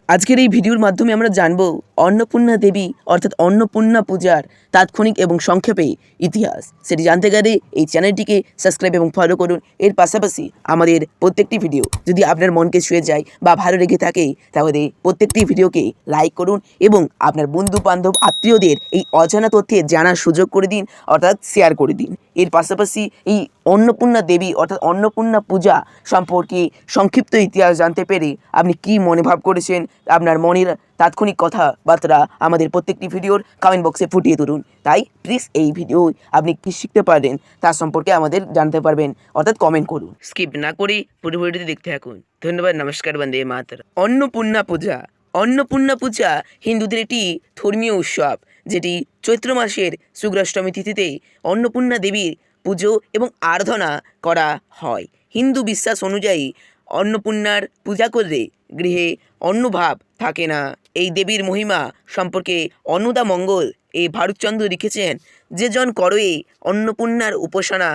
আজকের এই ভিডিওর মাধ্যমে আমরা জানব অন্নপূর্ণা দেবী অর্থাৎ অন্নপূর্ণা পূজার তাৎক্ষণিক এবং সংক্ষেপে ইতিহাস। সেটি জানতে গেলে এই চ্যানেলটিকে সাবস্ক্রাইব এবং ফলো করুন। এর পাশাপাশি আমাদের প্রত্যেকটি ভিডিও যদি আপনার মনকে ছুঁয়ে যায় বা ভালো লেগে থাকে তাহলে প্রত্যেকটি ভিডিওকে লাইক করুন এবং আপনার বন্ধু বান্ধব আত্মীয়দের এই অজানা তথ্যে জানার সুযোগ করে দিন, অর্থাৎ শেয়ার করে দিন। এর পাশাপাশি এই অন্নপূর্ণা দেবী অর্থাৎ অন্নপূর্ণা পূজা সম্পর্কে সংক্ষিপ্ত ইতিহাস জানতে পেরে আপনি কী মনে ভাব করেছেন, আপনার মনের তাৎক্ষণিক কথাবার্তা আমাদের প্রত্যেকটি ভিডিওর কমেন্ট বক্সে ফুটিয়ে তুলুন। তাই প্লিজ এই ভিডিও আপনি কী শিখতে পারবেন তার সম্পর্কে আমাদের জানতে পারবেন, অর্থাৎ কমেন্ট করুন। স্কিপ না করে পুরো ভিডিওটি দেখতে থাকুন। ধন্যবাদ। নমস্কার। বন্দে মাতরম। অন্নপূর্ণা পূজা। অন্নপূর্ণা পূজা হিন্দুদের একটি ধর্মীয় উৎসব, যেটি চৈত্র মাসের শুক্লাষ্টমী তিথিতে অন্নপূর্ণা দেবীর পুজো এবং আরাধনা করা হয়। হিন্দু বিশ্বাস অনুযায়ী অন্নপূর্ণার পূজা করলে গৃহে অন্নভাব থাকে না। এই দেবীর মহিমা সম্পর্কে অন্নদা মঙ্গল এ ভারতচন্দ্র লিখেছেন, যে জন করয়ে অন্নপূর্ণার উপাসনা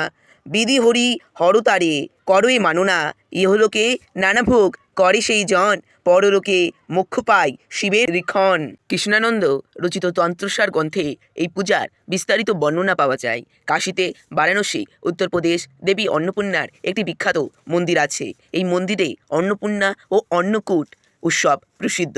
বিধি হরি হরতারে করয়ে মাননা, ইহলোকে নানাভোগ করে সেই জন, পরলোকে মোক্ষ পায় শিবের রিক্ষণ। কৃষ্ণানন্দ রচিত তন্ত্রসার গ্রন্থে এই পূজার বিস্তারিত বর্ণনা পাওয়া যায়। কাশীতে বারাণসী উত্তরপ্রদেশ দেবী অন্নপূর্ণার একটি বিখ্যাত মন্দির আছে। এই মন্দিরে অন্নপূর্ণা ও অন্নকূট উৎসব প্রসিদ্ধ।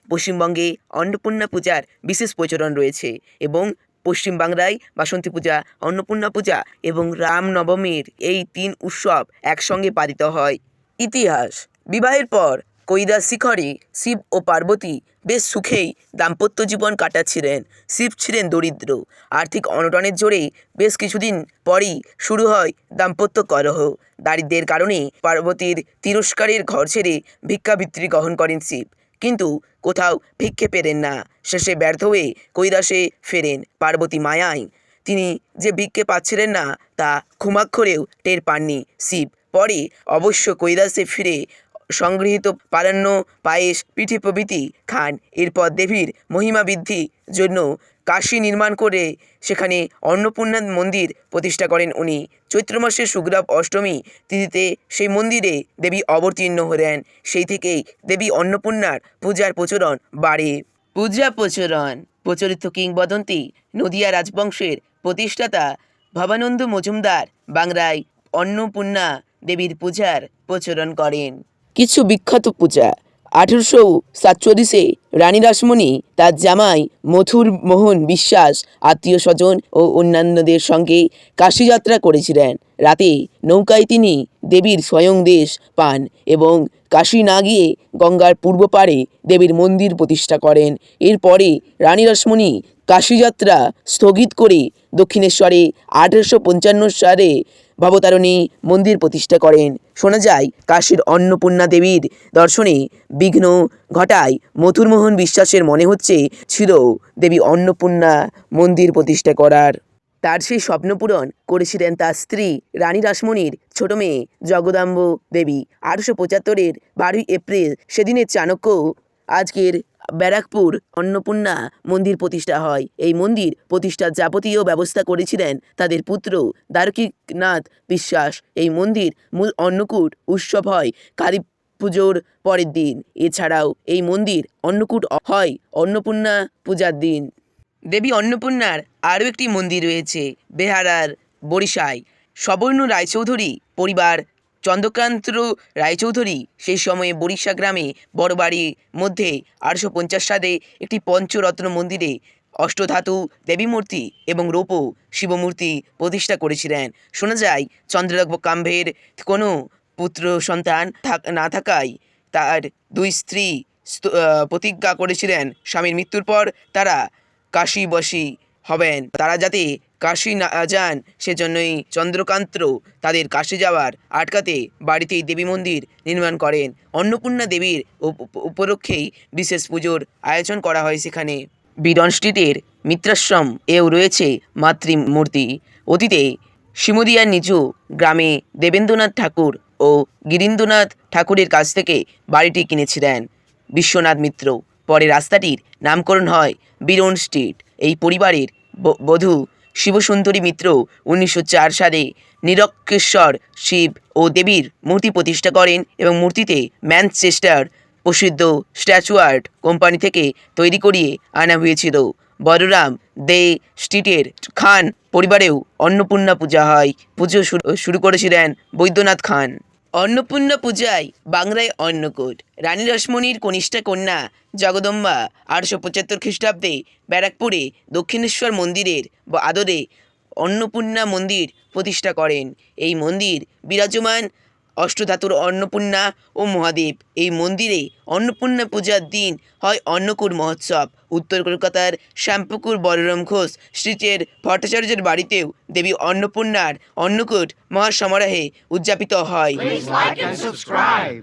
পশ্চিমবঙ্গে অন্নপূর্ণা পূজার বিশেষ প্রচলন রয়েছে এবং পশ্চিমবাংলায় বাসন্তী পূজা, অন্নপূর্ণা পূজা এবং রামনবমীর এই 3 উৎসব একসঙ্গে পালিত হয়। ইতিহাস। বিবাহের পর কৈলাস শিখরে শিব ও পার্বতী বেশ সুখেই দাম্পত্য জীবন কাটাচ্ছিলেন। শিব ছিলেন দরিদ্র। আর্থিক অনটনের জোরে বেশ কিছুদিন পরই শুরু হয় দাম্পত্য কলহ। দারিদ্র্যের কারণে পার্বতীর তিরস্কারের ঘর ছেড়ে ভিক্ষাবৃত্তি গ্রহণ করেন শিব, কিন্তু কোথাও ভিক্ষে পেলেন না। শেষে ব্যর্থ হয়ে কৈলাসে ফেরেন। পার্বতী মায়ায় তিনি যে ভিক্ষে পাচ্ছিলেন না তা ঘুমাক্ষরেও টের পাননি শিব। পরে অবশ্য কৈলাসে ফিরে সংগৃহীত পালান্ন পায়েস পিঠে প্রভৃতি খান। এরপর দেবীর মহিমা বৃদ্ধির জন্য কাশী নির্মাণ করে সেখানে অন্নপূর্ণা মন্দির প্রতিষ্ঠা করেন উনি। চৈত্র মাসের শুক্লা অষ্টমী তিথিতে সেই মন্দিরে দেবী অবতীর্ণ হলেন। সেই থেকেই দেবী অন্নপূর্ণার পূজার প্রচলন বাড়ে। পূজা প্রচলন। প্রচলিত কিংবদন্তি, নদিয়া রাজবংশের প্রতিষ্ঠাতা ভবানন্দ মজুমদার বাংলায় অন্নপূর্ণা দেবীর পূজার প্রচলন করেন। কিছু বিখ্যাত পূজা। 1847-এ রানী রাসমণি তার জামাই মথুর মোহন বিশ্বাস আত্মীয় স্বজন ও অন্যান্যদের সঙ্গে কাশী যাত্রা করেছিলেন। রাতে নৌকায় তিনি দেবীর স্বয়ং দেশ পান এবং কাশী না গিয়ে গঙ্গার পূর্ব পাড়ে দেবীর মন্দির প্রতিষ্ঠা করেন। এরপরে রানী রাসমণি কাশী যাত্রা স্থগিত করে দক্ষিণেশ্বরে 1855 সালে ভবতারিণী মন্দির প্রতিষ্ঠা করেন। শোনা যায় কাশীর অন্নপূর্ণা দেবীর দর্শনে বিঘ্ন ঘটায় মথুরমোহন বিশ্বাসের মনে ছিল দেবী অন্নপূর্ণা মন্দির প্রতিষ্ঠা করার। তার সেই স্বপ্ন পূরণ করেছিলেন তার স্ত্রী রানী রাসমণির ছোট মেয়ে জগদাম্ব দেবী। 1875-এর 12ই এপ্রিল সেদিনের চাণক্য আজকের ব্যারাকপুর অন্নপূর্ণা মন্দির প্রতিষ্ঠা হয়। এই মন্দির প্রতিষ্ঠার যাবতীয় ব্যবস্থা করেছিলেন তাদের পুত্র দ্বারকীনাথ বিশ্বাস। এই মন্দির মূল অন্নকূট উৎসব হয় কালী পুজোর পরের দিন। এছাড়াও এই মন্দির অন্নকূট হয় অন্নপূর্ণা পূজার দিন। দেবী অন্নপূর্ণার আরও একটি মন্দির রয়েছে বেহারার বরিশায়। সবর্ণ রায়চৌধুরী পরিবার চন্দ্রকান্ত রায়চৌধুরী সেই সময়ে বরিশা গ্রামে বড় বাড়ির মধ্যে 1850 সালে একটি পঞ্চরত্ন মন্দিরে অষ্টধাতু দেবী মূর্তি এবং রৌপ্য শিবমূর্তি প্রতিষ্ঠা করেছিলেন। শোনা যায় চন্দ্রকাম্ভের কোনো পুত্র সন্তান না থাকায় তার 2 স্ত্রী প্রতিজ্ঞা করেছিলেন স্বামীর মৃত্যুর পর তারা কাশীবাসী হবেন। তারা যাতে কাশী না যান সেজন্যই চন্দ্রকান্ত তাদের কাশী যাওয়ার আটকাতে বাড়িতেই দেবী মন্দির নির্মাণ করেন। অন্নপূর্ণা দেবীর উপলক্ষেই বিশেষ পুজোর আয়োজন করা হয় সেখানে। বিডন স্ট্রিটের মিত্রাশ্রম এও রয়েছে মাতৃমূর্তি। অতীতে সিমুদিয়ার নিচু গ্রামে দেবেন্দ্রনাথ ঠাকুর ও গিরীন্দ্রনাথ ঠাকুরের কাছ থেকে বাড়িটি কিনেছিলেন বিশ্বনাথ মিত্র। পরে রাস্তাটির নামকরণ হয় বিডন স্ট্রিট। এই পরিবারের বধূ শিবসুন্দরী মিত্র 1904 সালে নিরঙ্কেশ্বর শিব ও দেবীর মূর্তি প্রতিষ্ঠা করেন এবং মূর্তিতে ম্যানচেস্টার প্রসিদ্ধ স্ট্যাচু আর্ট কোম্পানি থেকে তৈরি করিয়ে আনা হয়েছিল। বলরাম দে স্ট্রিটের খান পরিবারেও অন্নপূর্ণা পূজা হয়। পুজো শুরু করেছিলেন বৈদ্যনাথ খান। অন্নপূর্ণা পূজায় বাংলায় অন্নকূট। রানী রসমণির কনিষ্ঠা কন্যা জগদম্বা 875 খ্রিস্টাব্দে ব্যারাকপুরে দক্ষিণেশ্বর মন্দিরের আদরে অন্নপূর্ণা মন্দির প্রতিষ্ঠা করেন। এই মন্দির বিরাজমান অষ্টধাতুর অন্নপূর্ণা ও মহাদেব। এই মন্দিরে অন্নপূর্ণা পূজার দিন হয় অন্নকূট মহোৎসব। উত্তর কলকাতার শ্যামপুকুর বলরাম ঘোষ স্ট্রিটের ভট্টাচার্যের বাড়িতেও দেবী অন্নপূর্ণার অন্নকূট মহাসমারোহে উদযাপিত হয়। Please like and subscribe.